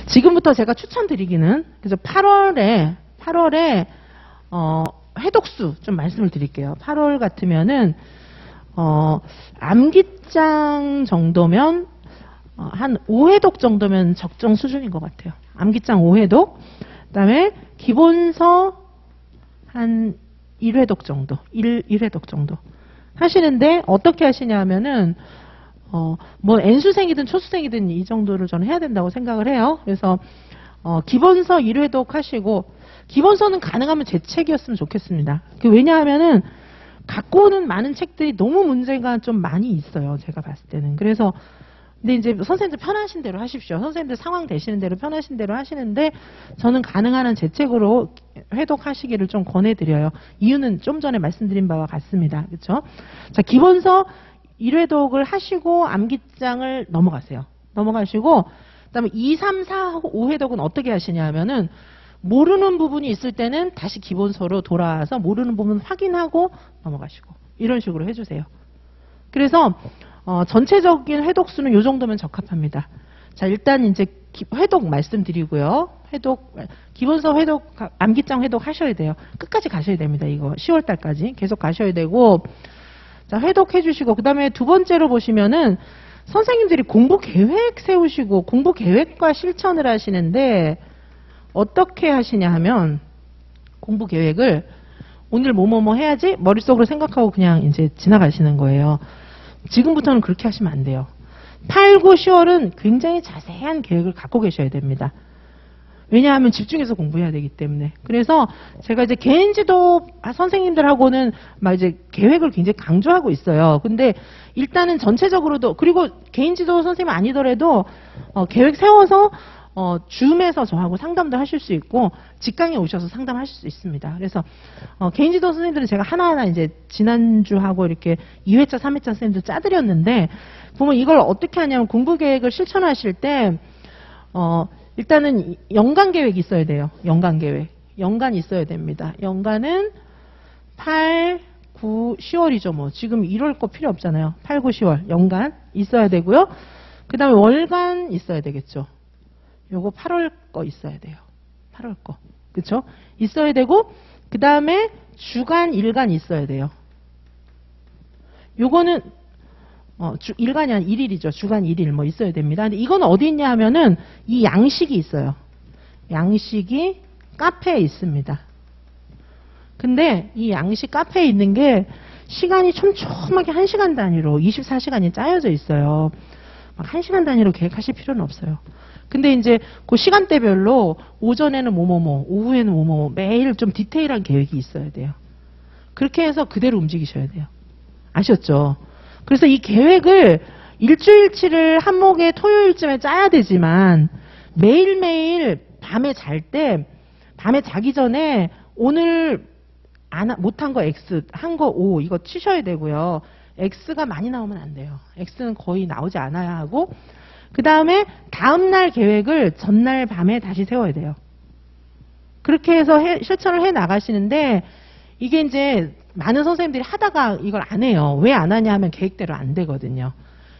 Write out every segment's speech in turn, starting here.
지금부터 제가 추천드리기는 그래서 8월에 회독수 좀 말씀을 드릴게요. 8월 같으면은 암기장 정도면 한 5회독 정도면 적정 수준인 것 같아요. 암기장 5회독. 그다음에 기본서 한 1회독 정도, 1회독 정도 하시는데 어떻게 하시냐면은 뭐 N수생이든 초수생이든 이 정도를 저는 해야 된다고 생각을 해요. 그래서 기본서 1회독 하시고 기본서는 가능하면 제 책이었으면 좋겠습니다. 왜냐하면은 갖고 오는 많은 책들이 너무 문제가 좀 많이 있어요. 제가 봤을 때는. 그래서 근데 이제 선생님들 편하신 대로 하십시오. 선생님들 상황 되시는 대로 편하신 대로 하시는데 저는 가능한 한 제 책으로 회독하시기를 좀 권해드려요. 이유는 좀 전에 말씀드린 바와 같습니다. 그렇죠? 자, 기본서 1회독을 하시고 암기장을 넘어가세요. 넘어가시고 그다음에 2, 3, 4, 5회독은 어떻게 하시냐 하면은 모르는 부분이 있을 때는 다시 기본서로 돌아와서 모르는 부분 확인하고 넘어가시고 이런 식으로 해주세요. 그래서 전체적인 회독수는 이 정도면 적합합니다. 자, 일단 이제 회독 말씀드리고요. 기본서 회독, 암기장 회독 하셔야 돼요. 끝까지 가셔야 됩니다. 이거 10월 달까지 계속 가셔야 되고, 자, 회독해 주시고, 그 다음에 두 번째로 보시면은 선생님들이 공부 계획 세우시고 공부 계획과 실천을 하시는데 어떻게 하시냐 하면 공부 계획을 오늘 뭐뭐뭐 해야지 머릿속으로 생각하고 그냥 이제 지나가시는 거예요. 지금부터는 그렇게 하시면 안 돼요. 8, 9, 10월은 굉장히 자세한 계획을 갖고 계셔야 됩니다. 왜냐하면 집중해서 공부해야 되기 때문에. 그래서 제가 이제 개인지도 선생님들하고는 막 이제 계획을 굉장히 강조하고 있어요. 근데 일단은 전체적으로도 그리고 개인지도 선생님 아니더라도 계획 세워서 줌에서 저하고 상담도 하실 수 있고 직강에 오셔서 상담하실 수 있습니다. 그래서 개인지도 선생님들은 제가 하나하나 이제 지난주하고 이렇게 2회차, 3회차 선생님들 짜드렸는데 보면 이걸 어떻게 하냐면 공부 계획을 실천하실 때 일단은 연간 계획이 있어야 돼요. 연간 계획. 연간 있어야 됩니다. 연간은 8, 9, 10월이죠. 뭐 지금 1월 거 필요 없잖아요. 8, 9, 10월 연간 있어야 되고요. 그 다음에 월간 있어야 되겠죠. 요거 8월 거 있어야 돼요. 8월 거. 그쵸? 있어야 되고 그 다음에 주간, 일간 있어야 돼요. 요거는 일간이 한 1일이죠. 주간 1일 뭐 있어야 됩니다. 근데 이건 어디 있냐 하면은 이 양식이 있어요. 양식이 카페에 있습니다. 근데 이 양식 카페에 있는 게 시간이 촘촘하게 1시간 단위로 24시간이 짜여져 있어요. 막 1시간 단위로 계획하실 필요는 없어요. 근데 이제 그 시간대별로 오전에는 뭐뭐뭐, 오후에는 뭐뭐뭐 매일 좀 디테일한 계획이 있어야 돼요. 그렇게 해서 그대로 움직이셔야 돼요. 아셨죠? 그래서 이 계획을 일주일치를 한목에 토요일쯤에 짜야 되지만 매일매일 밤에 밤에 자기 전에 오늘 못한 거 X, 한 거 O 이거 치셔야 되고요. X가 많이 나오면 안 돼요. X는 거의 나오지 않아야 하고 그 다음에 다음날 계획을 전날 밤에 다시 세워야 돼요. 그렇게 해서 실천을 해 나가시는데 이게 이제 많은 선생님들이 하다가 이걸 안 해요. 왜 안 하냐 하면 계획대로 안 되거든요.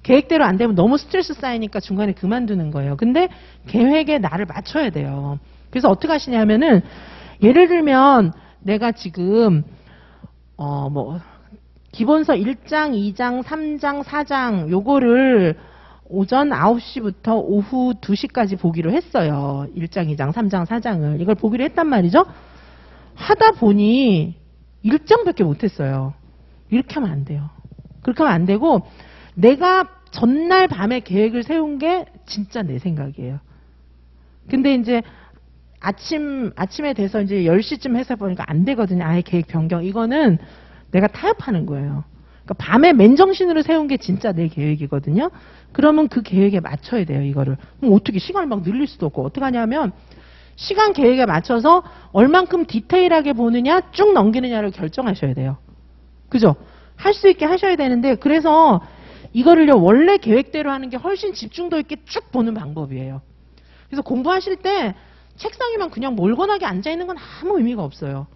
계획대로 안 되면 너무 스트레스 쌓이니까 중간에 그만두는 거예요. 근데 계획에 나를 맞춰야 돼요. 그래서 어떻게 하시냐면은 예를 들면 내가 지금 기본서 1장, 2장, 3장, 4장 요거를 오전 9시부터 오후 2시까지 보기로 했어요. 1장, 2장, 3장, 4장을. 이걸 보기로 했단 말이죠. 하다 보니 1장밖에 못했어요. 이렇게 하면 안 돼요. 그렇게 하면 안 되고 내가 전날 밤에 계획을 세운 게 진짜 내 생각이에요. 근데 이제 아침에 돼서 이제 10시쯤 해서 보니까 안 되거든요. 아예 계획 변경. 이거는 내가 타협하는 거예요. 그러니까 밤에 맨정신으로 세운 게 진짜 내 계획이거든요. 그러면 그 계획에 맞춰야 돼요, 이거를. 그럼 어떻게 시간을 막 늘릴 수도 없고 어떻게 하냐면 시간 계획에 맞춰서 얼만큼 디테일하게 보느냐 쭉 넘기느냐를 결정하셔야 돼요. 그죠? 할 수 있게 하셔야 되는데 그래서 이거를요 원래 계획대로 하는 게 훨씬 집중도 있게 쭉 보는 방법이에요. 그래서 공부하실 때 책상에만 그냥 몰건하게 앉아있는 건 아무 의미가 없어요.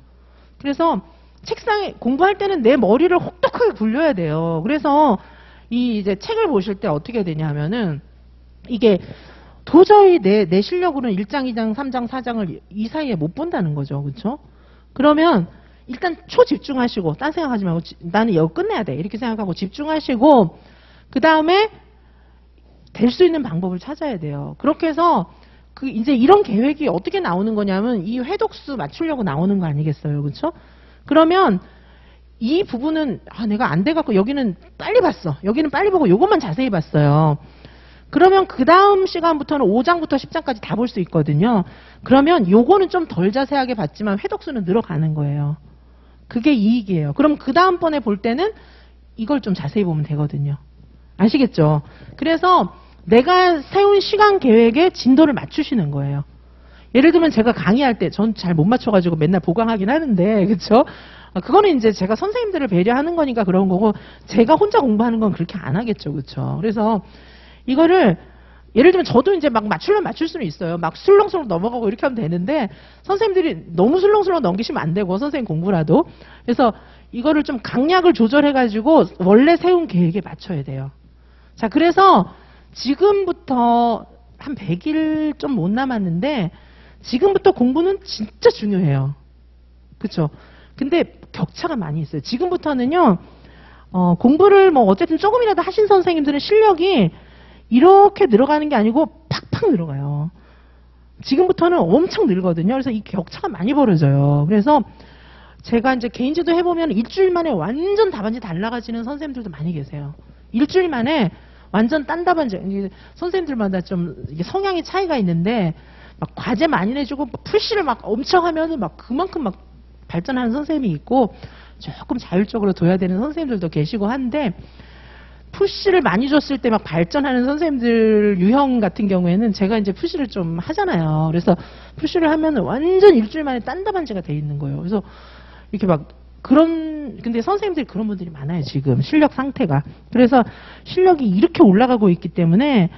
그래서 책상에 공부할 때는 내 머리를 혹독하게 굴려야 돼요. 그래서 이 이제 책을 보실 때 어떻게 되냐 하면은 이게 도저히 내 실력으로는 1장, 2장, 3장, 4장을 이 사이에 못 본다는 거죠. 그렇죠? 그러면 일단 초집중하시고 딴 생각하지 말고 나는 이거 끝내야 돼. 이렇게 생각하고 집중하시고 그 다음에 될 수 있는 방법을 찾아야 돼요. 그렇게 해서 이제 이런 계획이 어떻게 나오는 거냐면 이 회독수 맞추려고 나오는 거 아니겠어요. 그렇죠? 그러면 이 부분은 내가 안 돼갖고 여기는 빨리 봤어. 여기는 빨리 보고 요것만 자세히 봤어요. 그러면 그 다음 시간부터는 5장부터 10장까지 다 볼 수 있거든요. 그러면 요거는 좀 덜 자세하게 봤지만 회독수는 늘어가는 거예요. 그게 이익이에요. 그럼 그 다음번에 볼 때는 이걸 좀 자세히 보면 되거든요. 아시겠죠? 그래서 내가 세운 시간 계획에 진도를 맞추시는 거예요. 예를 들면 제가 강의할 때 전 잘 못 맞춰가지고 맨날 보강하긴 하는데 그쵸? 그거는 이제 제가 선생님들을 배려하는 거니까 그런 거고 제가 혼자 공부하는 건 그렇게 안 하겠죠. 그쵸? 그래서 이거를 예를 들면 저도 이제 막 맞추려면 맞출 수는 있어요. 막 술렁술렁 넘어가고 이렇게 하면 되는데 선생님들이 너무 술렁술렁 넘기시면 안 되고 선생님 공부라도. 그래서 이거를 좀 강약을 조절해가지고 원래 세운 계획에 맞춰야 돼요. 자, 그래서 지금부터 한 100일 좀 못 남았는데 지금부터 공부는 진짜 중요해요. 그쵸? 근데 격차가 많이 있어요. 지금부터는요, 공부를 뭐 어쨌든 조금이라도 하신 선생님들은 실력이 이렇게 늘어가는 게 아니고 팍팍 늘어가요. 지금부터는 엄청 늘거든요. 그래서 이 격차가 많이 벌어져요. 그래서 제가 이제 개인지도 해보면 일주일 만에 완전 답안지 달라가지는 선생님들도 많이 계세요. 일주일 만에 완전 딴 답안지, 선생님들마다 좀 성향이 차이가 있는데 막 과제 많이 내주고 풀시를 막 엄청 하면은 막 그만큼 막 발전하는 선생님이 있고 조금 자율적으로 둬야 되는 선생님들도 계시고 한데 푸시를 많이 줬을 때 막 발전하는 선생님들 유형 같은 경우에는 제가 이제 푸시를 좀 하잖아요. 그래서 푸시를 하면 완전 일주일 만에 딴 답안지가 돼 있는 거예요. 그래서 이렇게 막 근데 선생님들이 그런 분들이 많아요. 지금 실력 상태가. 그래서 실력이 이렇게 올라가고 있기 때문에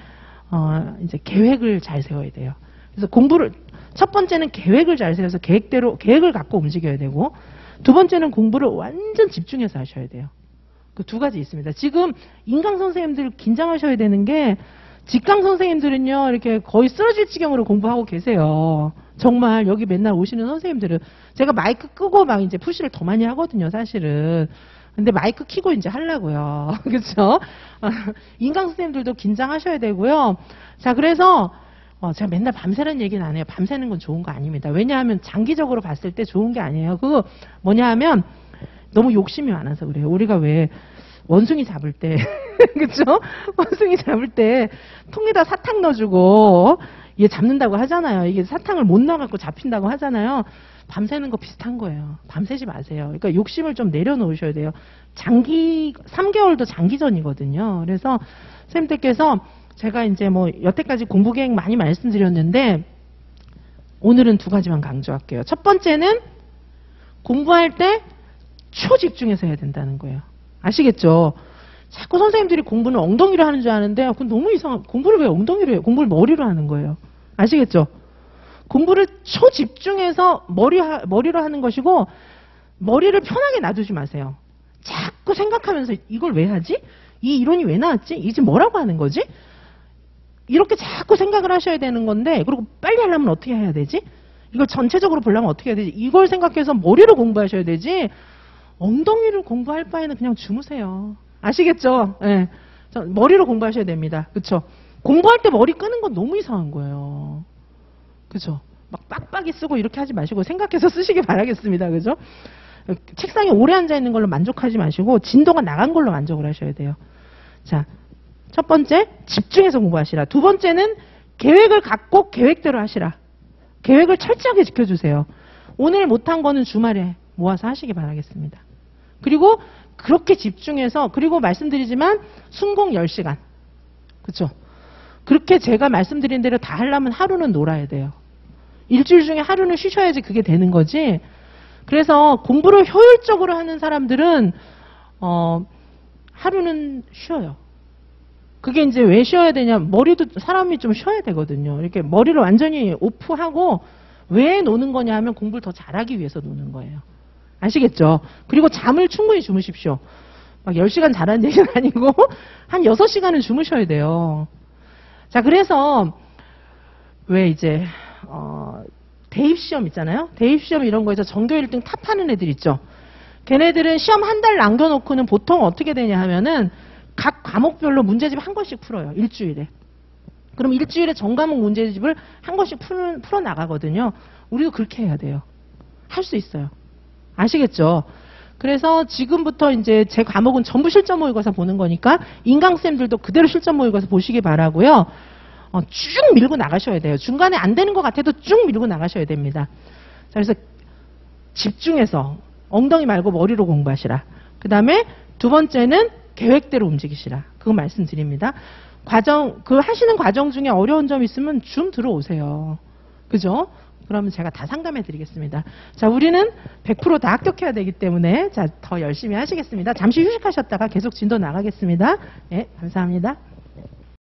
이제 계획을 잘 세워야 돼요. 그래서 첫 번째는 계획을 잘 세워서 계획을 갖고 움직여야 되고 두 번째는 공부를 완전 집중해서 하셔야 돼요. 그 두 가지 있습니다. 지금 인강 선생님들 긴장하셔야 되는 게 직강 선생님들은요 이렇게 거의 쓰러질 지경으로 공부하고 계세요. 정말 여기 맨날 오시는 선생님들은 제가 마이크 끄고 막 이제 푸시를 더 많이 하거든요, 사실은. 근데 마이크 켜고 이제 하려고요. 그렇죠? 인강 선생님들도 긴장하셔야 되고요. 자, 그래서 제가 맨날 밤새는 얘기는 안 해요. 밤새는 건 좋은 거 아닙니다. 왜냐하면 장기적으로 봤을 때 좋은 게 아니에요. 그거 뭐냐 하면 너무 욕심이 많아서 그래요. 우리가 왜 원숭이 잡을 때 그렇죠? 원숭이 잡을 때 통에다 사탕 넣어주고 얘 잡는다고 하잖아요. 이게 사탕을 못 넣어갖고 잡힌다고 하잖아요. 밤새는 거 비슷한 거예요. 밤새지 마세요. 그러니까 욕심을 좀 내려놓으셔야 돼요. 3개월도 장기전이거든요. 그래서 선생님들께서 제가 이제 뭐 여태까지 공부 계획 많이 말씀드렸는데 오늘은 두 가지만 강조할게요. 첫 번째는 공부할 때 초집중해서 해야 된다는 거예요. 아시겠죠? 자꾸 선생님들이 공부는 엉덩이로 하는 줄 아는데 그건 너무 이상한. 공부를 왜 엉덩이로 해요? 공부를 머리로 하는 거예요. 아시겠죠? 공부를 초집중해서 머리로 하는 것이고 머리를 편하게 놔두지 마세요. 자꾸 생각하면서 이걸 왜 하지? 이 이론이 왜 나왔지? 이게 지금 뭐라고 하는 거지? 이렇게 자꾸 생각을 하셔야 되는 건데 그리고 빨리 하려면 어떻게 해야 되지? 이걸 전체적으로 보려면 어떻게 해야 되지? 이걸 생각해서 머리로 공부하셔야 되지 엉덩이를 공부할 바에는 그냥 주무세요. 아시겠죠? 네. 머리로 공부하셔야 됩니다. 그렇죠? 공부할 때 머리 끄는 건 너무 이상한 거예요. 그렇죠? 막 빡빡이 쓰고 이렇게 하지 마시고 생각해서 쓰시기 바라겠습니다. 그죠? 책상에 오래 앉아 있는 걸로 만족하지 마시고 진도가 나간 걸로 만족을 하셔야 돼요. 자, 첫 번째 집중해서 공부하시라. 두 번째는 계획을 갖고 계획대로 하시라. 계획을 철저하게 지켜주세요. 오늘 못한 거는 주말에 모아서 하시기 바라겠습니다. 그리고 그렇게 집중해서 그리고 말씀드리지만 순공 10시간. 그렇죠? 그렇게 제가 말씀드린 대로 다 하려면 하루는 놀아야 돼요. 일주일 중에 하루는 쉬셔야지 그게 되는 거지. 그래서 공부를 효율적으로 하는 사람들은 하루는 쉬어요. 그게 이제 왜 쉬어야 되냐? 머리도 사람이 좀 쉬어야 되거든요. 이렇게 머리를 완전히 오프하고 왜 노는 거냐 하면 공부를 더 잘하기 위해서 노는 거예요. 아시겠죠? 그리고 잠을 충분히 주무십시오. 막 10시간 자라는 얘기는 아니고 한 6시간은 주무셔야 돼요. 자, 그래서 왜 이제 대입시험 있잖아요. 대입시험 이런 거에서 전교 1등 탑하는 애들 있죠. 걔네들은 시험 한 달 남겨놓고는 보통 어떻게 되냐 하면은 각 과목별로 문제집 한 권씩 풀어요. 일주일에. 그럼 일주일에 전 과목 문제집을 한 권씩 풀어 나가거든요. 우리도 그렇게 해야 돼요. 할 수 있어요. 아시겠죠? 그래서 지금부터 이제 제 과목은 전부 실전 모의고사 보는 거니까 인강쌤들도 그대로 실전 모의고사 보시기 바라고요. 쭉 밀고 나가셔야 돼요. 중간에 안 되는 것 같아도 쭉 밀고 나가셔야 됩니다. 자, 그래서 집중해서 엉덩이 말고 머리로 공부하시라. 그 다음에 두 번째는 계획대로 움직이시라. 그거 말씀드립니다. 하시는 과정 중에 어려운 점 있으면 좀 들어오세요. 그죠? 그러면 제가 다 상담해 드리겠습니다. 자, 우리는 100% 다 합격해야 되기 때문에 자, 더 열심히 하시겠습니다. 잠시 휴식하셨다가 계속 진도 나가겠습니다. 네, 감사합니다.